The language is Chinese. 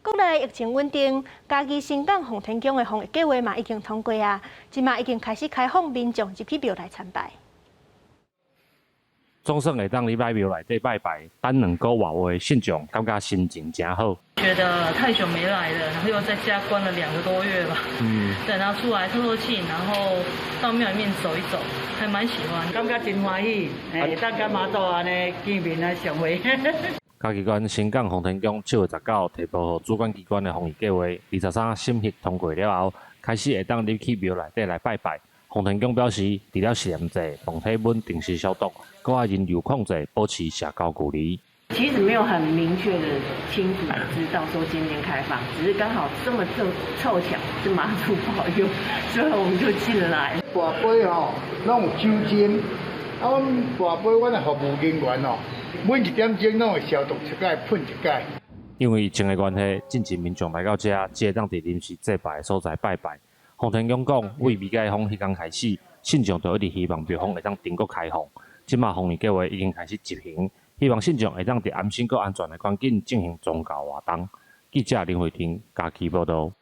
国内疫情稳定，嘉义新港洪天宫的防疫计划嘛已经通过啊，即嘛已经开始开放民众入去庙内参拜。总算会当礼拜庙内底拜拜，等2个外的信众感觉心情真好。觉得太久没来了，然后又在家关了2个多月吧。对，然后出来透透气，然后到庙里面走一走，还蛮喜欢。感觉真欢喜，当甲妈祖安尼见面啊相会。嘉义县新港洪天宫7月19提报给主管机关的防疫计划，23审核通过了后，开始会当入去庙内底来拜拜。洪天宫表示，除了实验制、防体温、定时消毒，搁爱人流控制，保持社交距离。其实没有很明确的清楚知道说今天开放，只是刚好这么凑巧是妈祖保佑，所以我们就进来。跋杯吼，拢有酒精，啊，阮跋杯，阮的服务人员哦，每1点钟拢会消毒一届，喷一届。因为疫情的关系，禁止民众来到这，只会当伫临时祭拜的所在拜拜。洪天宫讲，为未解封迄天开始，信众就一直希望庙方会当全国开放。即马防疫计划已经开始执行，希望信众会当伫安心佮安全的环境进行宗教活动。记者林慧婷，嘉义报道。